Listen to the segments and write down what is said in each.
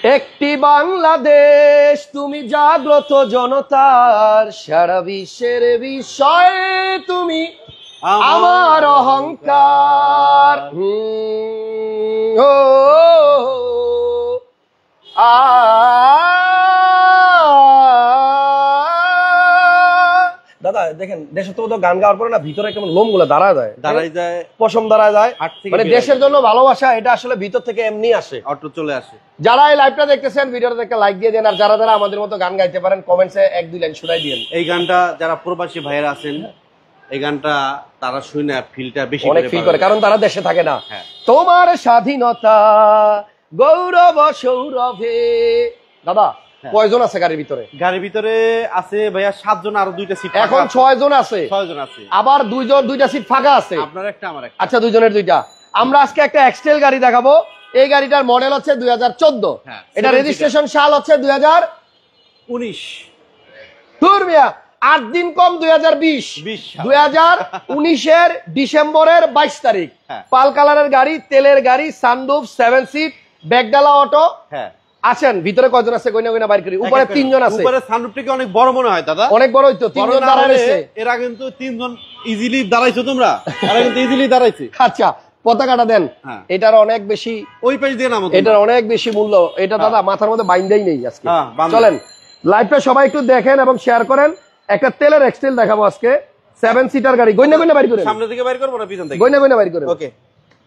একটি বাংলাদেশ তুমি জাগ্রত জনতার, সারা বিশ্বের বিষয়ে তুমি আমার অহংকার। দাদা দেখেন, দেশের তো গান গাওয়ার পরে না ভিতরে কেমন লোম গুলো দাঁড়ায় যায়, পশম দাঁড়ায় যায়, মানে দেশের জন্য ভালোবাসা এটা আসলে ভিতর থেকে এমনি আসে, অটো চলে আসে। যারা এই লাইভটা দেখতেছেন ভিডিওটা দেখে লাইক দিয়ে দেন, আর যারা যারা আমাদের মতো গান গাইতে পারেন কমেন্টসে 1-2 লাইন শুনাই দিন। এই গানটা যারা প্রবাসী ভাইয়েরা আছেন, এই গানটা তারা শুনে ফিলটা বেশি অনেক ফিল করে, কারণ তারা দেশে থাকে না। তোমার স্বাধীনতা গৌরব সৌরভে। দাদা কয়জন আছে গাড়ির ভিতরে? গাড়ির ভিতরে আছে ভাইয়া 7 জন, আর 2টা সিট এখন 6 জন আছে। 6 জন আছে, আবার 2টা সিট ফাঁকা আছে, আপনার একটা আমার একটা। আচ্ছা, 2 জনের 2টা। আমরা আজকে একটা এক্সটেল গাড়ি দেখাবো। এই গাড়িটার মডেল হচ্ছে 2014, এটা রেজিস্ট্রেশন সাল হচ্ছে 2019। দূর মিয়া, 8 দিন কম 2020, 2019 এর ডিসেম্বরের 22 তারিখ। পাল কালারের গাড়ি, তেলের গাড়ি, সানরুফ, 7 সিট, ব্যাকডালা অটো। হ্যাঁ, আছেন ভিতরে কয়জন আছে? কইনা কইনা বাইর করি। উপরে 3 জন আছে। উপরে সানরুফটা কি অনেক বড় মনে হয় দাদা? অনেক বড় হইতো, 3 জন দাঁড়াইছে। এরা কিন্তু 3 জন ইজিলি দাঁড়াইছো তোমরা, এরা কিন্তু ইজিলি দাঁড়াইছে। আচ্ছা, পতাকাটা দেন। এটার অনেক বেশি, ওই পেজ দিয়ে নামো, এটার অনেক বেশি মূল্য। এটা দাদা মাথার মধ্যে বাইন্দাই নেই আজকে। চলেন লাইভটা সবাই একটু দেখেন এবং শেয়ার করেন। একটা তেলের এক্সটেল দেখাবো আজকে, 7 সিটার গাড়ি। গইনা গইনা বাইর করেন, সামনে থেকে বাইর করব না পিছন থেকে? গইনা গইনা বাইর করেন। ওকে,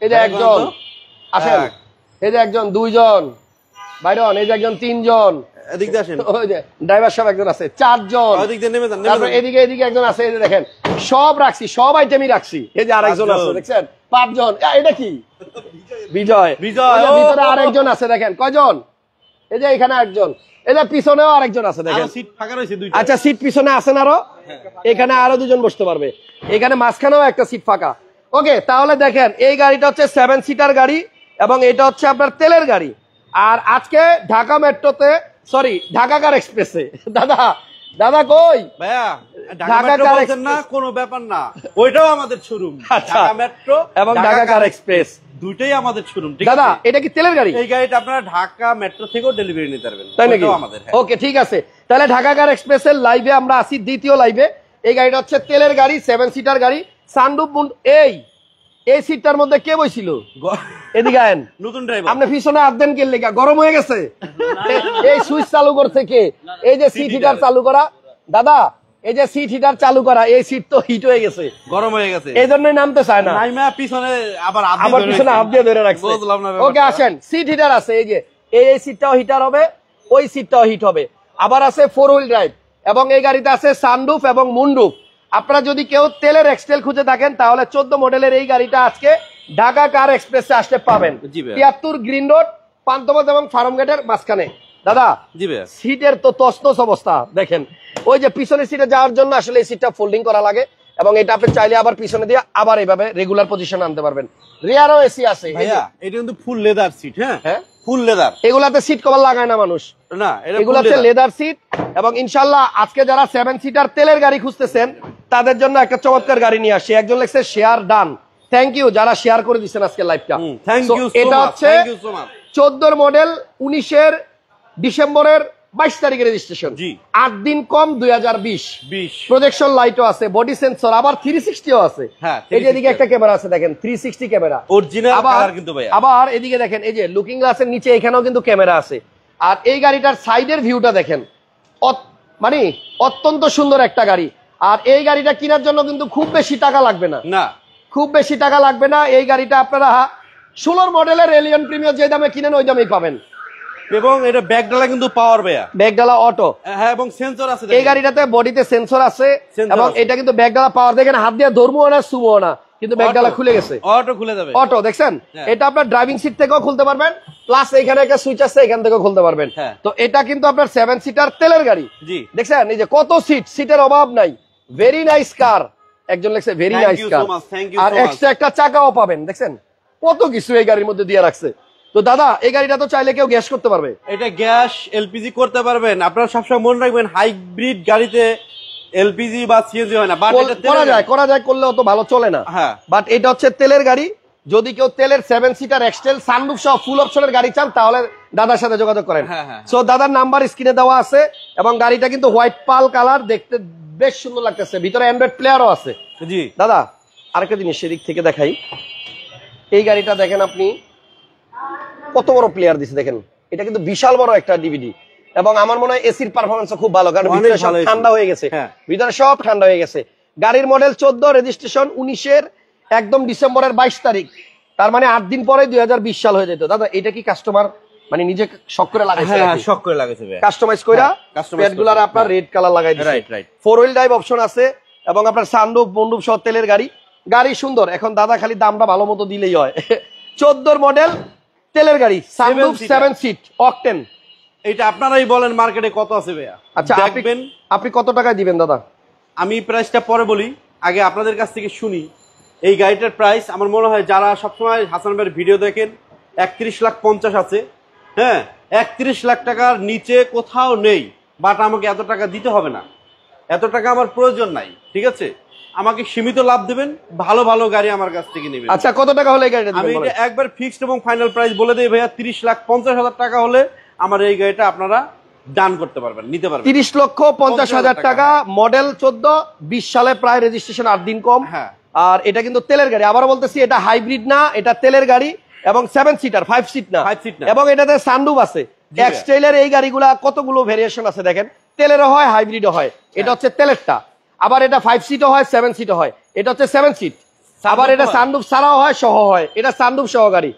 এই যে একজন আসেন, এই যে একজন, 2 জন বাইরন, এই যে একজন, 3 জন এদিক দিয়ে আসেন, ওই যে ড্রাইভার সাহেব একজন আছে, 4 জন ওদিক দিয়ে নেমে যান। তারপর এদিকে একজন আছে, এই যে দেখেন সব রাখছি, সব আইটেমই রাখছি। এই যে আরেকজন আছে দেখছেন, 5 জন। এটা কি বিজয়? ভিতরে আরেকজন আছে দেখেন, কয়জন? এই যে এখানে একজন, এই যে পিছনেও আরেকজন আছে দেখেন, সিট ফাঁকা রয়েছে 2টা। আচ্ছা, সিট পিছনে আছেন আরো, এখানে আরো 2 জন বসতে পারবে, এখানে মাঝখানেও একটা সিট ফাঁকা। ওকে, তাহলে দেখেন এই গাড়িটা হচ্ছে 7 সিটার গাড়ি এবং এটা হচ্ছে আপনার তেলের গাড়ি। আর আজকে ঢাকা মেট্রোতে, সরি ঢাকা কার এক্সপ্রেসে। দাদা কই ভাইয়া? ঢাকা কার বলছেন না, কোনো ব্যাপার না, ওইটাও আমাদের শোরুম। ঢাকা মেট্রো এবং ঢাকা কার এক্সপ্রেস দুইটাই আমাদের শোরুম। দাদা এটা কি তেলের গাড়ি? এই গাড়িটা আপনারা ঢাকা মেট্রো থেকেও ডেলিভারি নিতে পারবেন, তাই নাকি? ওকে, ঠিক আছে। তাহলে ঢাকা কার এক্সপ্রেসের লাইভে আমরা আসি, দ্বিতীয় লাইভে। এই গাড়িটা হচ্ছে তেলের গাড়ি, 7 সিটার গাড়ি, সানরুফ। এই সিটটার মধ্যে কে বইছিল? এদিকে আয়েন, নতুন ড্রাইভার। আপনি পিছনে হাত দেন কে লেগা? গরম হয়ে গেছে? এই সুইচ চালু করতে কে? এই যে সিট হিটার চালু করা দাদা, এই যে সিট হিটার চালু করা, এই সিট তো হিট হয়ে গেছে, গরম হয়ে গেছে, এই জন্যই নামতে চায় না। পিছনে আবার পিছনে হাত দিয়ে ধরে রাখছে। ওকে, আসেন, সিট হিটার আছে। এই যে এই সিটটাও হিটার হবে, ওই সিটটাও হিট হবে। আবার আছে 4 হুইল ড্রাইভ এবং এই গাড়িতে আছে সানরুফ এবং মুনরুফ। আপনারা যদি কেউ তেলের এক্সটেল খুঁজে থাকেন তাহলে 14 মডেলের এই গাড়িটা আজকে ঢাকা কার এক্সপ্রেসে আসতে পাবেন। 73 গ্রিন রোড, পান্থপথ এবং ফার্ম গেটের মাঝখানে। দাদা সিটের তো তছনছ অবস্থা দেখেন। ওই যে পিছনে সিটে যাওয়ার জন্য আসলে এই সিটটা ফোল্ডিং করা লাগে এবং এটা আপনি চাইলে আবার পিছনে দিয়ে আবার এইভাবে রেগুলার পজিশনে আনতে পারবেন। রিয়ারও এসি আছে। ভাইয়া এটা কিন্তু ফুল লেদার সিট। হ্যাঁ, ফুল লেদার। এগুলাতে সিট কভার লাগায় না মানুষ, না, এগুলাতে লেদার সিট। এবং ইনশাআল্লাহ আজকে যারা 7 সিটার তেলের গাড়ি খুঁজতেছেন তাদের জন্য একটা চমৎকার গাড়ি নিয়ে আসি। একজন লেখছে শেয়ার ডান, থ্যাংক ইউ যারা শেয়ার করে দিচ্ছেন আজকে লাইভটা। এটা হচ্ছে 14 মডেল, 19 এর ডিসেম্বরের 22 তারিখের রেজিস্ট্রেশন, 8 দিন কম 2020। প্রজেকশন লাইটও আছে, বডি সেন্সর, আবার 360ও আছে। এই যে এদিকে একটা ক্যামেরা আছে দেখেন, 360 ক্যামেরা অরিজিনাল কালার কিন্তু ভাই। আবার এদিকে দেখেন, এই যে লুকিং গ্লাসের নিচে এখানেও কিন্তু ক্যামেরা আছে। আর এই গাড়িটার সাইডের ভিউটা দেখেন, মানে অত্যন্ত সুন্দর একটা গাড়ি। আর এই গাড়িটা কেনার জন্য কিন্তু খুব বেশি টাকা লাগবে না, খুব বেশি টাকা লাগবে না। এই গাড়িটা আপনারা 16 মডেলের এলিয়ন প্রিমিয়ার যে দামে কিনেন ওই দামেই পাবেন। এবং এটা ব্যাকডালা কিন্তু পাওয়ার ভাইয়া, ব্যাকডালা অটো। হ্যাঁ, এবং সেন্সর আছে এই গাড়িটাতে, বডিতে সেন্সর আছে এবং এটা কিন্তু ব্যাকডালা পাওয়ার। দেখেন হাত দিয়ে ধরবো না, সুমো না, কিন্তু ব্যাকডালা খুলে গেছে, অটো খুলে যাবে, অটো। দেখছেন এটা আপনার ড্রাইভিং সিট থেকেও খুলতে পারবেন, প্লাস এখানে একটা সুইচ আছে, এখান থেকেও খুলতে পারবেন। তো এটা কিন্তু আপনার 7 সিটার তেলের গাড়ি। দেখছেন এই যে কত সিট, সিটের অভাব নাই। ভেরি নাইস কার, একজন লেখছে ভেরি নাইস কার। আর এক্সট্রা একটা চাকাও পাবেন। দেখছেন কত কিছু এই গাড়ির মধ্যে দিয়ে রাখছে। তো দাদা এই গাড়িটা তো চাইলে কেউ গ্যাস করতে পারবে, এটা গ্যাস এলপিজি করতে পারবেন। আপনারা সবসময় মনে রাখবেন হাইব্রিড গাড়িতে এলপিজি বা সিএনজি হয় না, বাট এটা করা যায়, করলে অত ভালো চলে না। হ্যাঁ, বাট এটা হচ্ছে তেলের গাড়ি। যদি কেউ তেলের 7 সিটার এক্সটেল সানরুফ সহ ফুল অপশনের গাড়ি চান তাহলে দাদার সাথে যোগাযোগ করেন। সো দাদার নাম্বার স্ক্রিনে দেওয়া আছে এবং গাড়িটা কিন্তু হোয়াইট পাল কালার, দেখতে বেশ সুন্দর লাগতেছে, ভিতরে অ্যান্ড্রয়েড প্লেয়ারও আছে। জি দাদা আরেকটা জিনিস সেদিক থেকে দেখাই, এই গাড়িটা দেখেন আপনি কত বড় প্লেয়ার দিছে, দেখেন এটা কিন্তু বিশাল বড় একটা ডিভিডি এবং আমার মনে হয় এসির পারফরমেন্সও খুব ভালো, কারণ ভিতরে সব ঠান্ডা হয়ে গেছে, ভিতরে সব ঠান্ডা হয়ে গেছে। গাড়ির মডেল 14, রেজিস্ট্রেশন 19-এর, একদম ডিসেম্বরের 22 তারিখ, তার মানে 8 দিন পরে 2020 সাল হয়ে যেত। দাদা এটা কি কাস্টমার মানে নিজে শক করে লাগাইছে? হ্যাঁ শক করে লাগাইছে, কাস্টমাইজ কইরা প্যাডগুলার আপনার রেড কালার লাগাই দিয়েছে। Right right. 4 wheel drive option আছে এবং আপনার সানরুফ বন্ডুপ সহ তেলের গাড়ি, গাড়ি সুন্দর। এখন দাদা খালি দামটা ভালো মতো দিলেই হয়। 14 মডেল তেলের গাড়ি, সানরুফ 7 সিট অকটেন, এটা আপনারাই বলেন মার্কেটে কত আছে ভাইয়া? আচ্ছা আপনি কত টাকায় দিবেন দাদা? আমি প্রাইসটা পরে বলি, আগে আপনাদের কাছ থেকে শুনি। এই গাড়িটার প্রাইস আমার মনে হয় যারা সবসময় হাসান ভাইয়ের ভিডিও দেখেন 31,50,000 আছে। হ্যাঁ 31 লাখ টাকার নিচে কোথাও নেই, বাট আমাকে এত টাকা দিতে হবে না, এত টাকা আমার প্রয়োজন নাই, ঠিক আছে? আমাকে সীমিত লাভ দেবেন, ভালো ভালো গাড়ি আমার কাছ থেকে নেবেন। আচ্ছা কত টাকা হলে এই গাড়িটা দিবেন? আমি এটা একবার ফিক্সড এবং ফাইনাল প্রাইস বলে দেই ভাইয়া, 30,50,000 টাকা হলে আমার এই গাড়িটা আপনারা দান করতে পারবেন, নিতে পারবেন। 30,50,000 টাকা, মডেল 14, 20 সালে, প্রায় রেজিস্ট্রেশন 8 দিন কম। হ্যাঁ আর এটা কিন্তু তেলের গাড়ি, আবার বলতেছি এটা হাইব্রিড না, এটা তেলের গাড়ি এবং 7 সিটার, 5 সিট না, এবং এটাতে সানরুফ আছে। এক্সটেইলের এই গাড়িগুলা কতগুলো ভেরিয়েশন আছে দেখেন, তেলেরও হয় হাইব্রিডও হয়, এটা হচ্ছে তেলেরটা, আবার এটা 5 সিটও হয় 7 সিটও হয়, এটা হচ্ছে 7 সিট, আবার এটা সানরুফ ছাড়াও হয় সহ হয়, এটা সানরুফ সহ গাড়ি,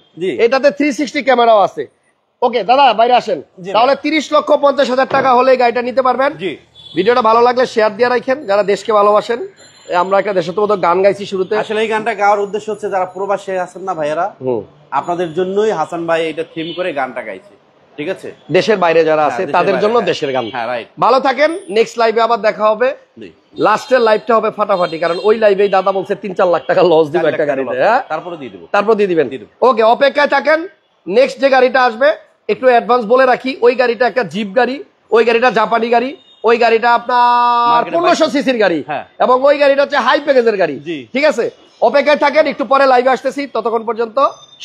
এটাতে 360 ক্যামেরাও আছে। ওকে দাদা বাইরে আসেন, তাহলে 30,50,000 টাকা হলে গাড়িটা নিতে পারবেন। ভিডিওটা ভালো লাগলে শেয়ার দিয়ে রাখেন, যারা দেশকে ভালোবাসেন। আমরা একটা দেশাত্মবোধক গান গাইছি শুরুতে, আসলে এই গানটা গাওয়ার উদ্দেশ্য হচ্ছে যারা প্রবাসে আছেন না ভাইয়ারা, আপনাদের জন্যই হাসান ভাই এটা থিম করে গানটা গাইছে, ঠিক আছে? দেশের বাইরে যারা আছে তাদের জন্য দেশের গান। হ্যাঁ রাইট। ভালো থাকেন, নেক্সট লাইভে আবার দেখা হবে। লাস্টের লাইভটা হবে ফাটাফাটি, কারণ ওই লাইভেই দাদা বলছে 3-4 লাখ টাকা লস দিব একটা গাড়িতে। হ্যাঁ তারপরে দিয়ে দিবেন। ওকে অপেক্ষায় থাকেন, নেক্সট যে গাড়িটা আসবে একটু অ্যাডভান্স বলে রাখি, ওই গাড়িটা একটা জিপ গাড়ি, ওই গাড়িটা জাপানি গাড়ি, ওই গাড়িটা আপনার 1500 সিসির গাড়ি, এবং ওই গাড়িটা হচ্ছে হাই প্যাকেজের গাড়ি, ঠিক আছে? অপেক্ষায় থাকেন, একটু পরে লাইভে আসতেছি, ততক্ষণ পর্যন্ত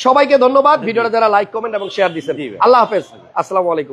সবাইকে ধন্যবাদ। ভিডিওটা যারা লাইক কমেন্ট এবং শেয়ার দিচ্ছেন, আল্লাহ হাফেজ, আসসালামু আলাইকুম।